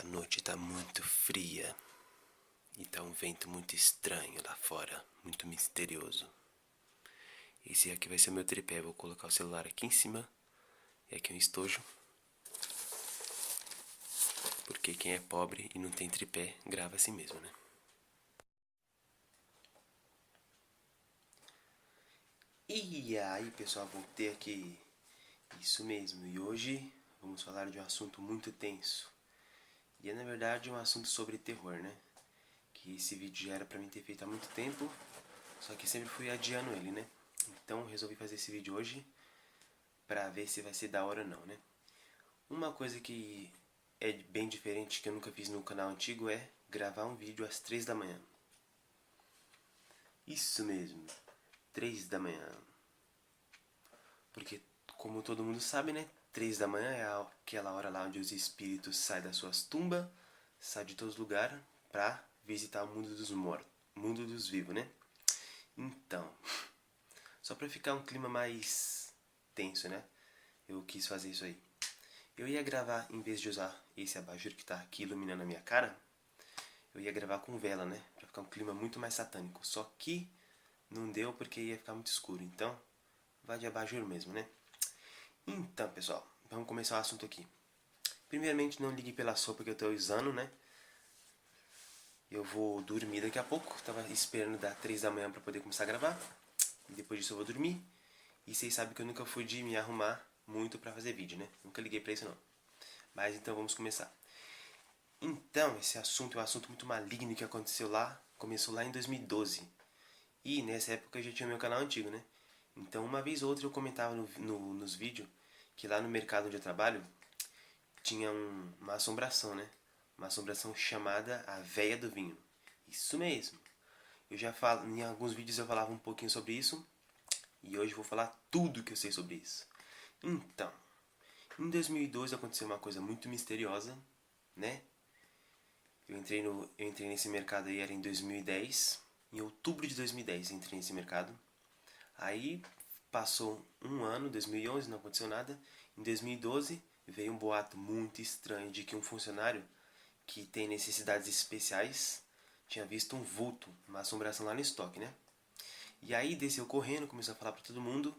noite tá muito fria e tá um vento muito estranho lá fora, muito misterioso. Esse aqui vai ser o meu tripé, vou colocar o celular aqui em cima e aqui um estojo. Porque quem é pobre e não tem tripé, grava assim mesmo, né? E aí pessoal, voltei aqui. Isso mesmo, e hoje vamos falar de um assunto muito tenso. E é na verdade um assunto sobre terror, né? Que esse vídeo já era pra mim ter feito há muito tempo, só que sempre fui adiando ele, né? Então resolvi fazer esse vídeo hoje pra ver se vai ser da hora ou não, né? Uma coisa que é bem diferente que eu nunca fiz no canal antigo é gravar um vídeo às 3 da manhã. Isso mesmo, 3 da manhã. Porque, como todo mundo sabe, né? 3 da manhã é aquela hora lá onde os espíritos saem das suas tumbas, saem de todos os lugares pra visitar o mundo dos mortos, mundo dos vivos, né? Então, só pra ficar um clima mais tenso, né? Eu quis fazer isso aí. Eu ia gravar, em vez de usar esse abajur que tá aqui iluminando a minha cara, eu ia gravar com vela, né? Pra ficar um clima muito mais satânico. Só que não deu porque ia ficar muito escuro. Então, vai de abajur mesmo, né? Então, pessoal, vamos começar o assunto aqui. Primeiramente, não ligue pela sopa que eu tô usando, né? Eu vou dormir daqui a pouco. Tava esperando dar 3 da manhã pra poder começar a gravar. E depois disso eu vou dormir. E vocês sabem que eu nunca fui de me arrumar muito pra fazer vídeo, né? Nunca liguei pra isso não. Mas então vamos começar. Então, esse assunto é um assunto muito maligno que aconteceu lá. Começou lá em 2012. E nessa época eu já tinha meu canal antigo, né? Então uma vez ou outra eu comentava nos vídeos que lá no mercado onde eu trabalho tinha uma assombração, né? Uma assombração chamada a Véia do Vinho. Isso mesmo. Eu já falo, em alguns vídeos eu falava um pouquinho sobre isso. E hoje eu vou falar tudo que eu sei sobre isso. Então, em 2012 aconteceu uma coisa muito misteriosa, né? Eu entrei nesse mercado aí, era em 2010. Em outubro de 2010 eu entrei nesse mercado. Aí passou um ano, 2011, não aconteceu nada. Em 2012 veio um boato muito estranho de que um funcionário que tem necessidades especiais tinha visto um vulto, uma assombração lá no estoque, né? E aí desceu correndo, começou a falar pra todo mundo,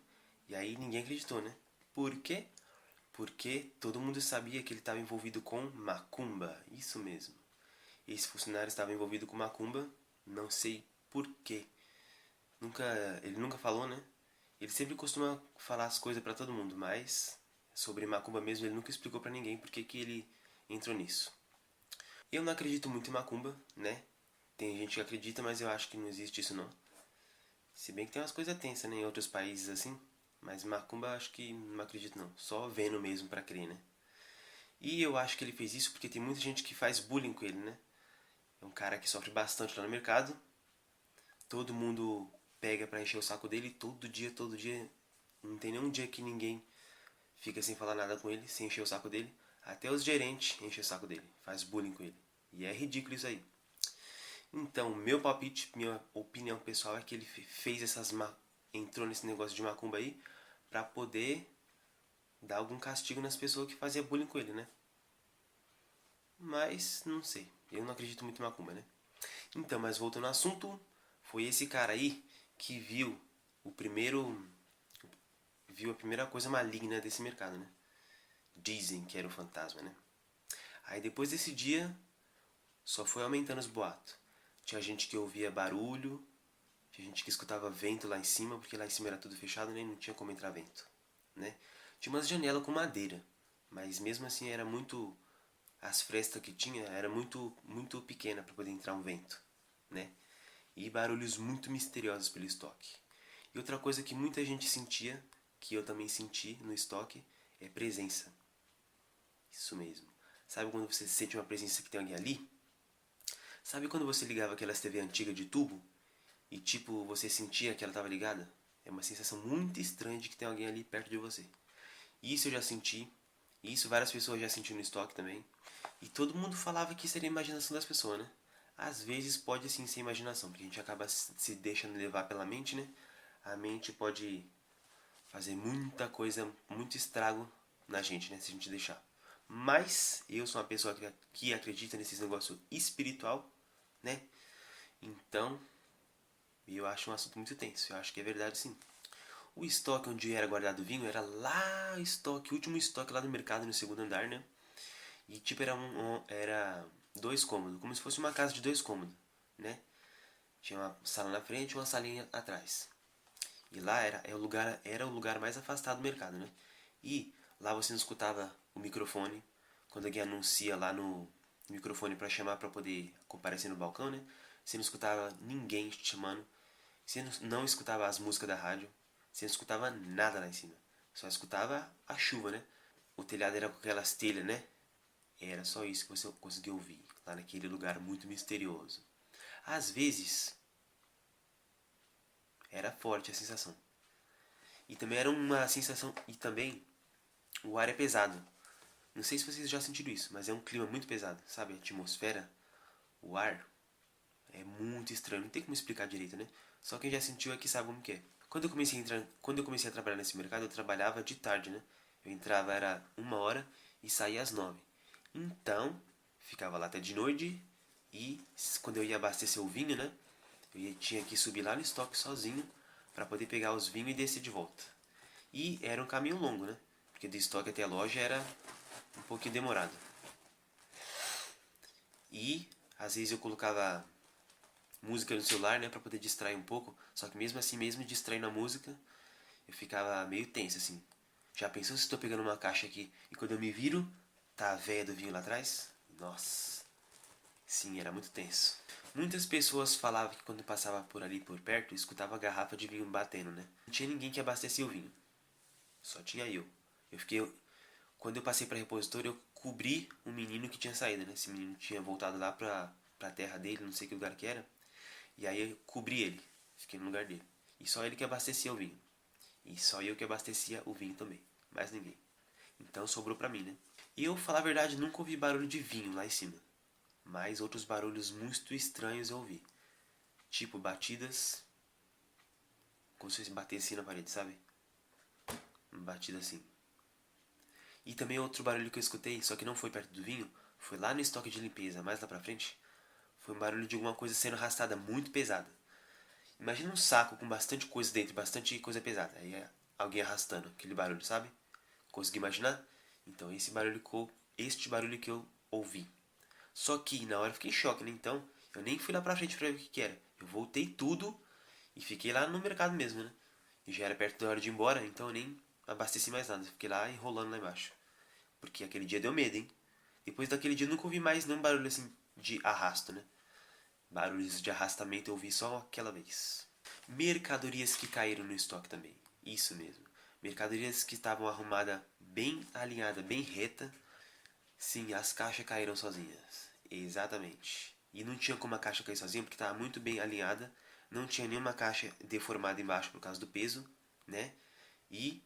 e aí ninguém acreditou, né? Por quê? Porque todo mundo sabia que ele estava envolvido com macumba, isso mesmo. Esse funcionário estava envolvido com macumba, não sei por quê. Nunca, ele nunca falou, né? Ele sempre costuma falar as coisas pra todo mundo, mas sobre macumba mesmo ele nunca explicou pra ninguém por que ele entrou nisso. Eu não acredito muito em macumba, né? Tem gente que acredita, mas eu acho que não existe isso não. Se bem que tem umas coisas tensas, né, em outros países assim, mas macumba acho que não acredito não. Só vendo mesmo pra crer, né? E eu acho que ele fez isso porque tem muita gente que faz bullying com ele, né? É um cara que sofre bastante lá no mercado. Todo mundo pega pra encher o saco dele todo dia, todo dia. Não tem nenhum dia que ninguém fica sem falar nada com ele, sem encher o saco dele. Até os gerentes enchem o saco dele, faz bullying com ele. E é ridículo isso aí. Então, meu palpite, minha opinião pessoal é que ele fez entrou nesse negócio de macumba aí pra poder dar algum castigo nas pessoas que faziam bullying com ele, né? Mas, não sei. Eu não acredito muito em macumba, né? Então, mas voltando ao assunto, foi esse cara aí que o primeiro viu a primeira coisa maligna desse mercado, né? Dizem que era o fantasma, né? Aí depois desse dia, só foi aumentando os boatos. Tinha gente que ouvia barulho, tinha gente que escutava vento lá em cima, porque lá em cima era tudo fechado, né? Não tinha como entrar vento, né? Tinha umas janelas com madeira, mas mesmo assim era muito... As frestas que tinha era muito pequena para poder entrar um vento, né? E barulhos muito misteriosos pelo estoque. E outra coisa que muita gente sentia, que eu também senti no estoque, é presença. Isso mesmo. Sabe quando você sente uma presença que tem alguém ali? Sabe quando você ligava aquelas TV antigas de tubo e tipo você sentia que ela estava ligada? É uma sensação muito estranha de que tem alguém ali perto de você. Isso eu já senti, e isso várias pessoas já sentiram no estoque também. E todo mundo falava que seria imaginação das pessoas, né? Às vezes pode sim ser imaginação, porque a gente acaba se deixando levar pela mente, né? A mente pode fazer muita coisa, muito estrago na gente, né? Se a gente deixar. Mas eu sou uma pessoa que acredita nesses negócios espiritual, né? Então, eu acho um assunto muito tenso. Eu acho que é verdade sim. O estoque onde era guardado o vinho era lá, estoque, último estoque lá no mercado, no segundo andar, né? E tipo, era 2 cômodos, como se fosse uma casa de 2 cômodos, né? Tinha uma sala na frente e uma salinha atrás. E lá era o lugar mais afastado do mercado, né? E lá você não escutava o microfone, quando alguém anuncia lá no microfone para chamar para poder comparecer no balcão, né? Você não escutava ninguém te chamando, você não escutava as músicas da rádio, você não escutava nada lá em cima. Só escutava a chuva, né? O telhado era com aquelas telhas, né? Era só isso que você conseguia ouvir, lá naquele lugar muito misterioso. Às vezes, era forte a sensação. E também era uma sensação. E também, o ar é pesado. Não sei se vocês já sentiram isso, mas é um clima muito pesado, sabe? A atmosfera, o ar, é muito estranho. Não tem como explicar direito, né? Só quem já sentiu aqui sabe como que é. Quando eu comecei a trabalhar nesse mercado, eu trabalhava de tarde, né? Eu entrava era 1 hora e saía às 9. Então, ficava lá até de noite e quando eu ia abastecer o vinho, né? Tinha que subir lá no estoque sozinho para poder pegar os vinhos e descer de volta. E era um caminho longo, né? Porque do estoque até a loja era um pouquinho demorado. E às vezes eu colocava música no celular, né, para poder distrair um pouco. Só que mesmo assim, mesmo distraindo a música, eu ficava meio tenso assim. Já pensou se estou pegando uma caixa aqui e quando eu me viro, tá a véia do vinho lá atrás? Nossa, sim, era muito tenso. Muitas pessoas falavam que quando passava por ali por perto, escutava a garrafa de vinho batendo, né? Não tinha ninguém que abastecia o vinho. Só tinha eu. Eu fiquei. Quando eu passei para repositório, eu cobri um menino que tinha saído, né? Esse menino tinha voltado lá pra terra dele, não sei que lugar que era. E aí eu cobri ele. Fiquei no lugar dele. E só ele que abastecia o vinho. E só eu que abastecia o vinho também. Mais ninguém. Então sobrou pra mim, né? E eu, falar a verdade, nunca ouvi barulho de vinho lá em cima. Mas outros barulhos muito estranhos eu ouvi. Tipo batidas. Como se fosse bater assim na parede, sabe? Batida assim. E também outro barulho que eu escutei, só que não foi perto do vinho, foi lá no estoque de limpeza, mais lá pra frente. Foi um barulho de alguma coisa sendo arrastada muito pesada. Imagina um saco com bastante coisa dentro, bastante coisa pesada. Aí é alguém arrastando aquele barulho, sabe? Consegui imaginar? Então este barulho que eu ouvi. Só que na hora eu fiquei em choque, né? Então eu nem fui lá pra frente pra ver o que era. Eu voltei tudo e fiquei lá no mercado mesmo, né? E já era perto da hora de ir embora, então eu nem abasteci mais nada. Fiquei lá enrolando lá embaixo. Porque aquele dia deu medo, hein? Depois daquele dia eu nunca ouvi mais nenhum barulho assim de arrasto, né? Barulhos de arrastamento eu ouvi só aquela vez. Mercadorias que caíram no estoque também. Isso mesmo. Mercadorias que estavam arrumadas bem alinhada, bem reta. Sim, as caixas caíram sozinhas. Exatamente. E não tinha como a caixa cair sozinha porque estava muito bem alinhada. Não tinha nenhuma caixa deformada embaixo por causa do peso, né? E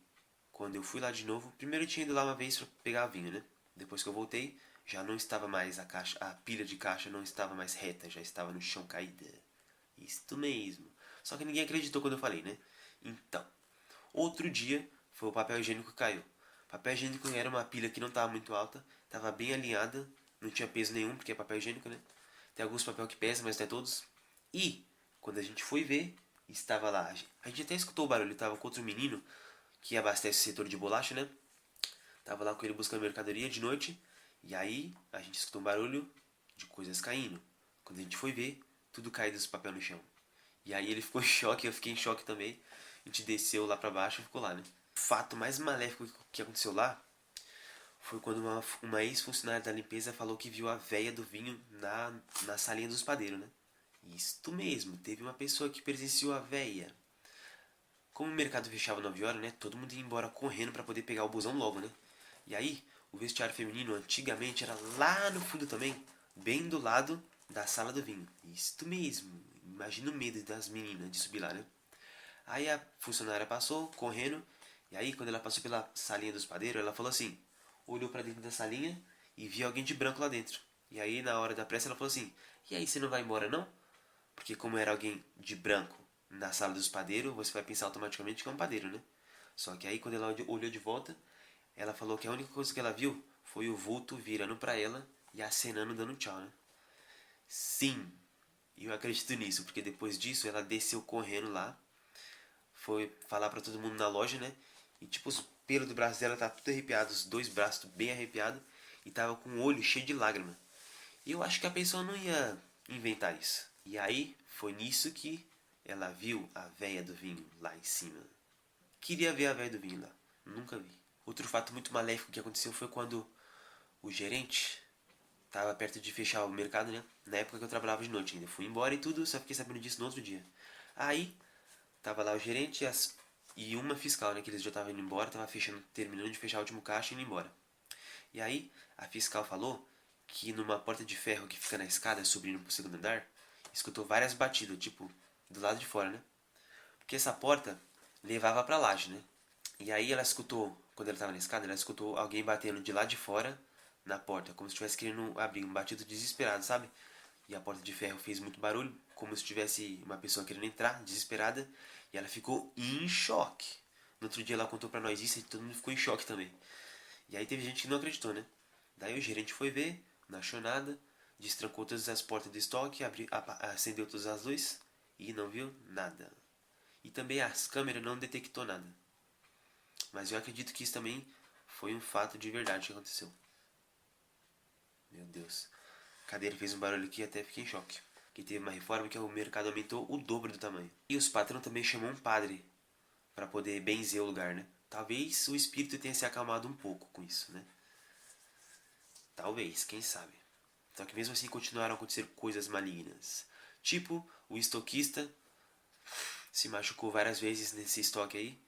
quando eu fui lá de novo, primeiro eu tinha ido lá uma vez para pegar vinho, né? Depois que eu voltei, já não estava mais a pilha de caixa não estava mais reta, já estava no chão caída. Isto mesmo. Só que ninguém acreditou quando eu falei, né? Então, outro dia foi o papel higiênico que caiu. O papel higiênico era uma pilha que não estava muito alta, estava bem alinhada, não tinha peso nenhum, porque é papel higiênico, né? Tem alguns papel que pesam, mas não é todos. E, quando a gente foi ver, estava lá. A gente até escutou o barulho, estava com outro menino que abastece o setor de bolacha, né? Tava lá com ele buscando mercadoria de noite. E aí a gente escutou um barulho de coisas caindo. Quando a gente foi ver, tudo caído dos papel no chão. E aí ele ficou em choque, eu fiquei em choque também. A gente desceu lá pra baixo e ficou lá, né? O fato mais maléfico que aconteceu lá foi quando uma ex-funcionária da limpeza falou que viu a véia do vinho na salinha dos padeiros, né? Isto mesmo, teve uma pessoa que presenciou a véia. Como o mercado fechava 9 horas, né? Todo mundo ia embora correndo para poder pegar o busão logo, né? E aí, o vestiário feminino antigamente era lá no fundo também, bem do lado da sala do vinho. Isto mesmo. Imagina o medo das meninas de subir lá, né? Aí a funcionária passou, correndo, e aí quando ela passou pela salinha dos padeiros, ela falou assim, olhou para dentro da salinha e viu alguém de branco lá dentro. E aí na hora da pressa ela falou assim, e aí, você não vai embora não? Porque como era alguém de branco na sala dos padeiros, você vai pensar automaticamente que é um padeiro, né? Só que aí quando ela olhou de volta, ela falou que a única coisa que ela viu foi o vulto virando pra ela e acenando dando tchau, né? Sim, eu acredito nisso, porque depois disso ela desceu correndo lá, foi falar pra todo mundo na loja, né? E tipo, os pelos do braço dela tá tudo arrepiado, os dois braços bem arrepiados, e tava com o olho cheio de lágrima. E eu acho que a pessoa não ia inventar isso. E aí, foi nisso que ela viu a véia do vinho lá em cima. Queria ver a véia do vinho lá, nunca vi. Outro fato muito maléfico que aconteceu foi quando o gerente tava perto de fechar o mercado, né? Na época que eu trabalhava de noite ainda. Fui embora e tudo, só fiquei sabendo disso no outro dia. Aí, tava lá o gerente e uma fiscal, né? Que eles já estavam indo embora, tava fechando, terminando de fechar o último caixa e indo embora. E aí, a fiscal falou que numa porta de ferro que fica na escada, subindo pro segundo andar, escutou várias batidas, tipo, do lado de fora, né? Porque essa porta levava pra laje, né? E aí ela escutou, quando ela tava na escada, ela escutou alguém batendo de lá de fora na porta, como se estivesse querendo abrir, um batido desesperado, sabe? E a porta de ferro fez muito barulho, como se tivesse uma pessoa querendo entrar, desesperada, e ela ficou em choque. No outro dia ela contou pra nós isso e todo mundo ficou em choque também. E aí teve gente que não acreditou, né? Daí o gerente foi ver, não achou nada, destrancou todas as portas do estoque, acendeu todas as luzes e não viu nada. E também as câmeras não detectou nada. Mas eu acredito que isso também foi um fato de verdade que aconteceu. Meu Deus. A cadeira fez um barulho aqui e até fiquei em choque. Que teve uma reforma que o mercado aumentou o dobro do tamanho. E os patrão também chamou um padre para poder benzer o lugar, né? Talvez o espírito tenha se acalmado um pouco com isso, né? Talvez, quem sabe. Só que mesmo assim continuaram a acontecer coisas malignas. Tipo, o estoquista se machucou várias vezes nesse estoque aí.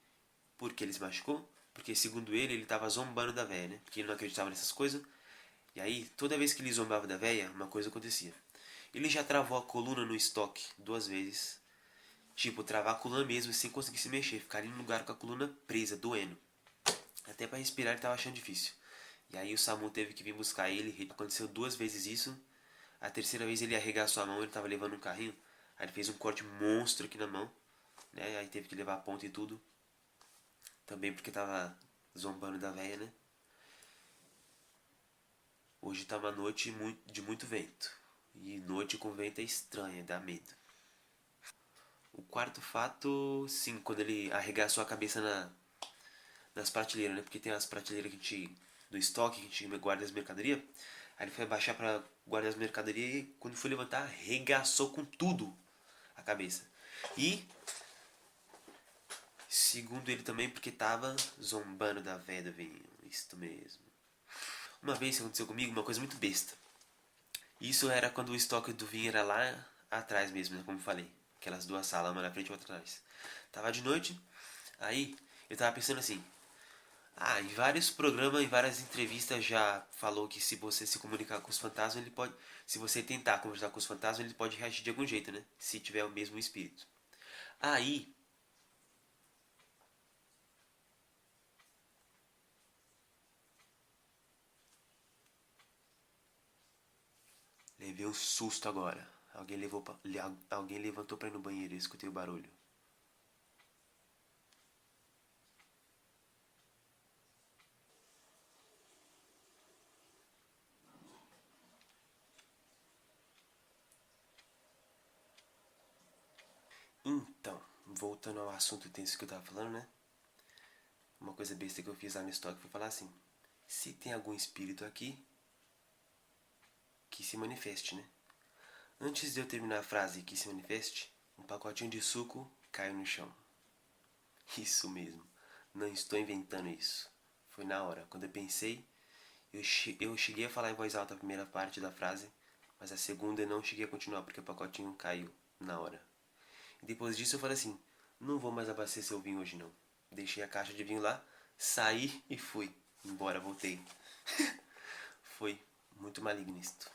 Por que ele se machucou? Porque segundo ele estava zombando da véia, né? Porque ele não acreditava nessas coisas. E aí, toda vez que ele zombava da véia, uma coisa acontecia. Ele já travou a coluna no estoque 2 vezes. Tipo, travar a coluna mesmo sem conseguir se mexer. Ficar ali no lugar com a coluna presa, doendo. Até para respirar ele tava achando difícil. E aí o SAMU teve que vir buscar ele. Aconteceu 2 vezes isso. A terceira vez ele arregaçou a mão, ele tava levando um carrinho. Aí ele fez um corte monstro aqui na mão. Né? Aí teve que levar a ponta e tudo. Também porque tava zombando da véia, né? Hoje tá uma noite de muito vento. E noite com vento é estranha, dá medo. O quarto fato, sim, quando ele arregaçou a cabeça nas prateleiras, né? Porque tem as prateleiras que a gente, do estoque, que a gente guarda as mercadorias. Aí ele foi abaixar pra guardar as mercadorias e quando foi levantar, arregaçou com tudo a cabeça. E, segundo ele também, porque tava zombando da véia do vinho. Isto mesmo. Uma vez aconteceu comigo uma coisa muito besta. Isso era quando o estoque do vinho era lá atrás mesmo, né? Como falei. Aquelas duas salas, uma na frente e outra atrás. Tava de noite, aí eu tava pensando assim. Ah, em vários programas, em várias entrevistas já falou que se você se comunicar com os fantasmas, ele pode. Se você tentar conversar com os fantasmas, ele pode reagir de algum jeito, né? Se tiver o mesmo espírito. Aí, levei um susto agora. Alguém levantou pra ir no banheiro e eu escutei o barulho. Então, voltando ao assunto tenso que eu tava falando, né? Uma coisa besta que eu fiz lá no estoque foi falar assim: se tem algum espírito aqui, que se manifeste, né? Antes de eu terminar a frase que se manifeste, um pacotinho de suco caiu no chão. Isso mesmo, não estou inventando isso. Foi na hora, quando eu pensei, eu cheguei a falar em voz alta a primeira parte da frase, mas a segunda eu não cheguei a continuar porque o pacotinho caiu na hora. E depois disso eu falei assim: não vou mais abastecer o vinho hoje não. Deixei a caixa de vinho lá, saí e fui. Embora, voltei. Foi muito maligno isto.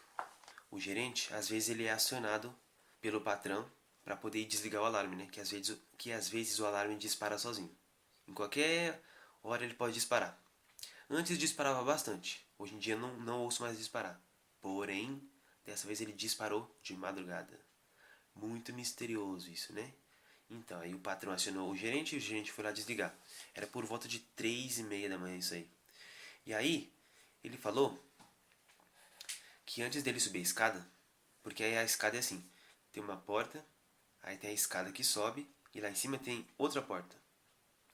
O gerente, às vezes ele é acionado pelo patrão para poder desligar o alarme, né? Que às vezes o alarme dispara sozinho. Em qualquer hora ele pode disparar. Antes disparava bastante. Hoje em dia não ouço mais disparar. Porém, dessa vez ele disparou de madrugada. Muito misterioso isso, né? Então, aí o patrão acionou o gerente e o gerente foi lá desligar. Era por volta de 3:30 da manhã isso aí. E aí, ele falou que antes dele subir a escada, porque aí a escada é assim, tem uma porta, aí tem a escada que sobe, e lá em cima tem outra porta,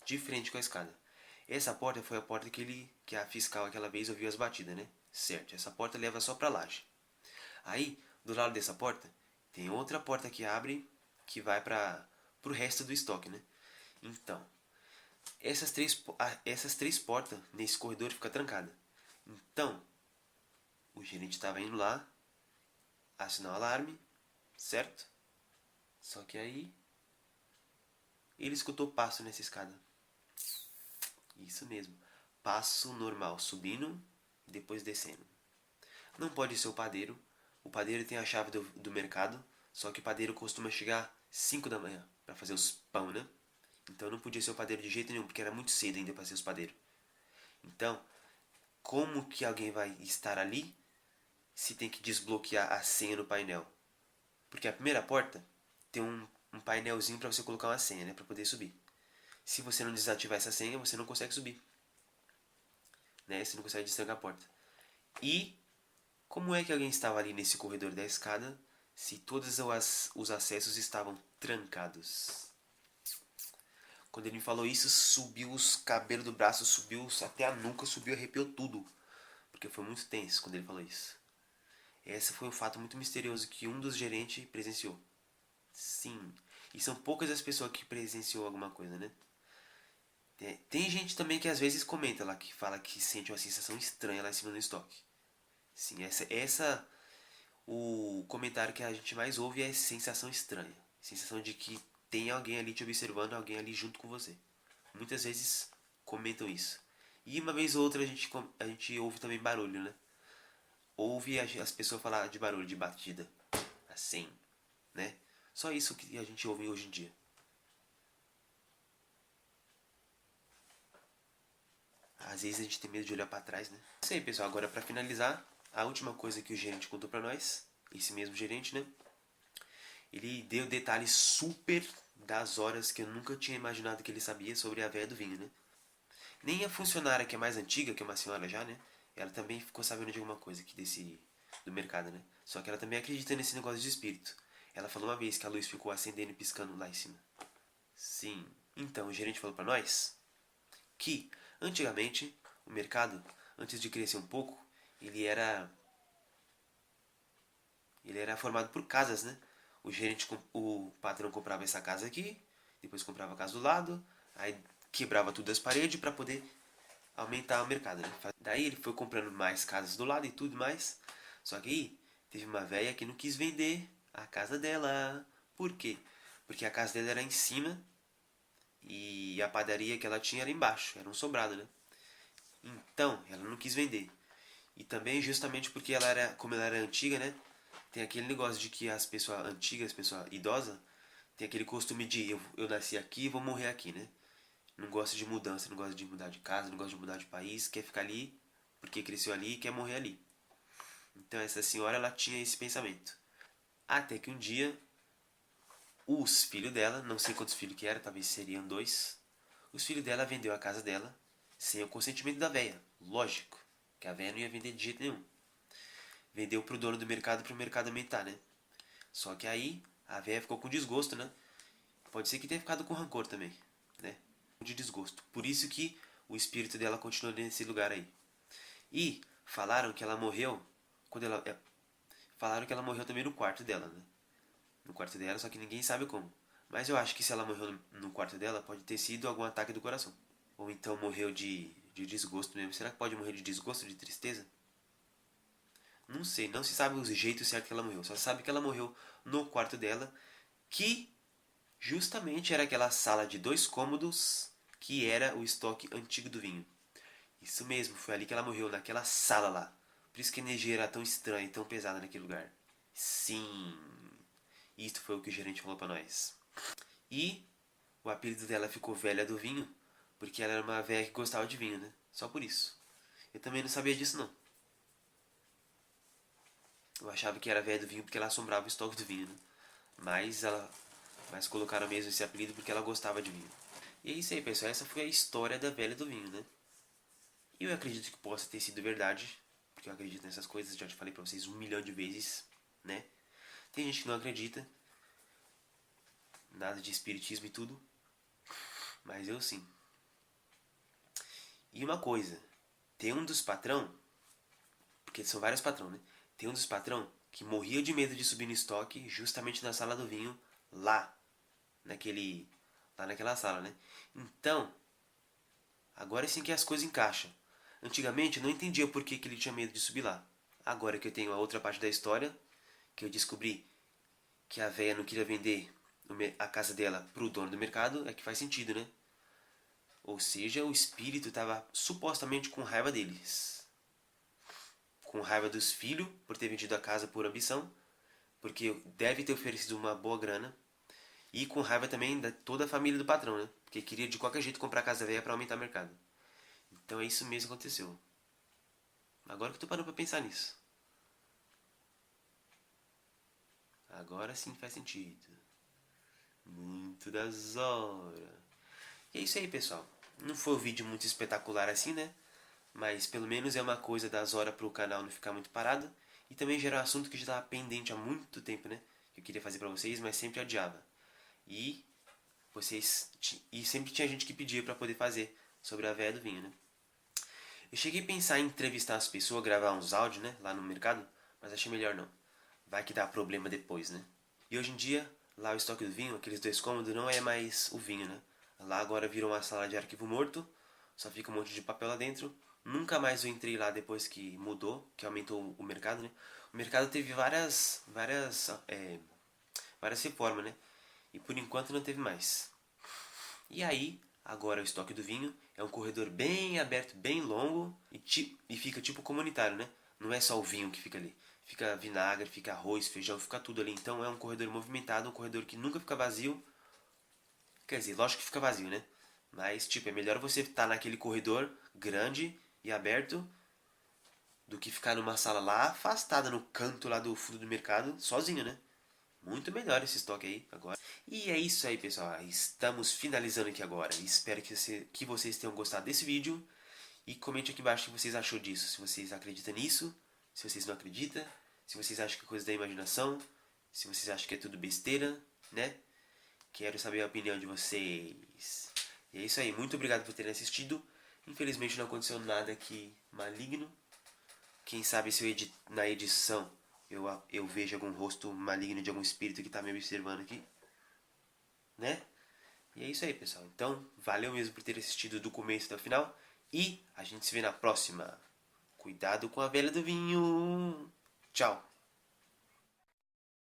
de frente com a escada. Essa porta foi a porta que a fiscal aquela vez ouviu as batidas, né? Certo, essa porta leva só pra laje. Aí, do lado dessa porta, tem outra porta que abre, que vai para pro resto do estoque, né? Então, essas três portas nesse corredor fica trancada. Então, o gerente estava indo lá, assinar o alarme, certo? Só que aí ele escutou passo nessa escada. Isso mesmo, passo normal, subindo e depois descendo. Não pode ser o padeiro. O padeiro tem a chave do mercado, só que o padeiro costuma chegar 5 da manhã para fazer os pão, né? Então não podia ser o padeiro de jeito nenhum, porque era muito cedo ainda para ser os padeiros. Então, como que alguém vai estar ali se tem que desbloquear a senha no painel? Porque a primeira porta tem um painelzinho para você colocar uma senha, né, para poder subir. Se você não desativar essa senha, você não consegue subir, né? Você não consegue destrancar a porta. E como é que alguém estava ali nesse corredor da escada se todos os acessos estavam trancados? Quando ele me falou isso, subiu os cabelos do braço, subiu até a nuca, subiu, arrepiou tudo. Porque foi muito tenso quando ele falou isso. Esse foi um fato muito misterioso que um dos gerentes presenciou. Sim. E são poucas as pessoas que presenciou alguma coisa, né? Tem gente também que às vezes comenta lá, que fala que sente uma sensação estranha lá em cima do estoque. Sim, o comentário que a gente mais ouve é sensação estranha. Sensação de que tem alguém ali te observando, alguém ali junto com você. Muitas vezes comentam isso. E uma vez ou outra a gente ouve também barulho, né? Ouve as pessoas falar de barulho, de batida. Assim, né? Só isso que a gente ouve hoje em dia. Às vezes a gente tem medo de olhar pra trás, né? Isso aí, pessoal. Agora, pra finalizar, a última coisa que o gerente contou pra nós, esse mesmo gerente, né? Ele deu detalhes super das horas que eu nunca tinha imaginado que ele sabia sobre a véia do vinho, né? Nem a funcionária que é mais antiga, que é uma senhora já, né? Ela também ficou sabendo de alguma coisa aqui do mercado, né? Só que ela também acredita nesse negócio de espírito. Ela falou uma vez que a luz ficou acendendo e piscando lá em cima. Sim. Então, o gerente falou pra nós que, antigamente, o mercado, antes de crescer um pouco, ele era ele era formado por casas, né? O patrão comprava essa casa aqui, depois comprava a casa do lado, aí quebrava tudo as paredes para poder aumentar o mercado, né? Daí ele foi comprando mais casas do lado e tudo mais. Só que aí teve uma velha que não quis vender a casa dela. Por quê? Porque a casa dela era em cima e a padaria que ela tinha era embaixo, era um sobrado, né? Então, ela não quis vender. E também justamente porque como ela era antiga, né? Tem aquele negócio de que as pessoas antigas, as pessoas idosas, tem aquele costume de eu nasci aqui e vou morrer aqui, né? Não gosta de mudança, não gosta de mudar de casa, não gosta de mudar de país, quer ficar ali porque cresceu ali e quer morrer ali. Então essa senhora ela tinha esse pensamento. Até que um dia os filhos dela, não sei quantos filhos que era, talvez seriam dois, os filhos dela vendeu a casa dela sem o consentimento da véia. Lógico, que a véia não ia vender de jeito nenhum. Vendeu pro dono do mercado pro mercado aumentar, né? Só que aí a véia ficou com desgosto, né? Pode ser que tenha ficado com rancor também, né? De desgosto. Por isso que o espírito dela continuou nesse lugar aí. E falaram que ela morreu quando ela falaram que ela morreu também no quarto dela, né? No quarto dela, só que ninguém sabe como. Mas eu acho que se ela morreu no quarto dela, pode ter sido algum ataque do coração. Ou então morreu de desgosto mesmo. Será que pode morrer de desgosto, de tristeza? Não sei, não se sabe o jeito certo que ela morreu. Só se sabe que ela morreu no quarto dela, que justamente era aquela sala de 2 cômodos que era o estoque antigo do vinho. Isso mesmo, foi ali que ela morreu, naquela sala lá. Por isso que a energia era tão estranha e tão pesada naquele lugar. Sim, isto foi o que o gerente falou pra nós. E o apelido dela ficou Velha do Vinho, porque ela era uma velha que gostava de vinho, né? Só por isso. Eu também não sabia disso não. Eu achava que era Velha do Vinho porque ela assombrava o estoque do vinho, né? Mas mas colocaram mesmo esse apelido porque ela gostava de vinho. E é isso aí, pessoal. Essa foi a história da Velha do Vinho, né? E eu acredito que possa ter sido verdade, porque eu acredito nessas coisas, já te falei pra vocês 1 milhão de vezes, né? Tem gente que não acredita, nada de espiritismo e tudo, mas eu sim. E uma coisa, tem um dos patrão, porque são vários patrão, né? Tem um dos patrão que morria de medo de subir no estoque justamente na sala do vinho, lá, lá naquela sala, né? Então, agora sim que as coisas encaixam. Antigamente eu não entendia por que ele tinha medo de subir lá. Agora que eu tenho a outra parte da história, que eu descobri que a véia não queria vender a casa dela pro dono do mercado, é que faz sentido, né? Ou seja, o espírito estava supostamente com raiva deles. Com raiva dos filhos por ter vendido a casa por ambição, porque deve ter oferecido uma boa grana. E com raiva também de toda a família do patrão, né? Porque queria de qualquer jeito comprar a casa velha para aumentar o mercado. Então é isso mesmo que aconteceu. Agora que eu tô parando pra pensar nisso. Agora sim faz sentido. Muito das horas. E é isso aí, pessoal. Não foi um vídeo muito espetacular assim, né? Mas pelo menos é uma coisa das horas pro canal não ficar muito parado. E também gerar um assunto que já estava pendente há muito tempo, né? Que eu queria fazer pra vocês, mas sempre adiava. E e sempre tinha gente que pedia pra poder fazer sobre a véia do vinho, né? Eu cheguei a pensar em entrevistar as pessoas, gravar uns áudios, né? Lá no mercado, mas achei melhor não. Vai que dá problema depois, né? E hoje em dia, lá o estoque do vinho, aqueles 2 cômodos, não é mais o vinho, né? Lá agora virou uma sala de arquivo morto, só fica um monte de papel lá dentro. Nunca mais eu entrei lá depois que mudou, que aumentou o mercado, né? O mercado teve várias reformas, né? E por enquanto não teve mais. E aí, agora o estoque do vinho é um corredor bem aberto, bem longo e fica tipo comunitário, né? Não é só o vinho que fica ali. Fica vinagre, fica arroz, feijão, fica tudo ali. Então é um corredor movimentado, um corredor que nunca fica vazio. Quer dizer, lógico que fica vazio, né? Mas, tipo, é melhor você estar naquele corredor grande e aberto do que ficar numa sala lá afastada no canto lá do fundo do mercado, sozinho, né? Muito melhor esse estoque aí agora. E é isso aí, pessoal. Estamos finalizando aqui agora. Espero que vocês tenham gostado desse vídeo. E comente aqui embaixo o que vocês achou disso. Se vocês acreditam nisso, se vocês não acreditam, se vocês acham que é coisa da imaginação, se vocês acham que é tudo besteira, né? Quero saber a opinião de vocês. E é isso aí. Muito obrigado por terem assistido. Infelizmente não aconteceu nada aqui maligno. Quem sabe se na edição eu vejo algum rosto maligno de algum espírito que está me observando aqui, né? E é isso aí, pessoal. Então, valeu mesmo por ter assistido do começo até o final. E a gente se vê na próxima. Cuidado com a velha do vinho. Tchau.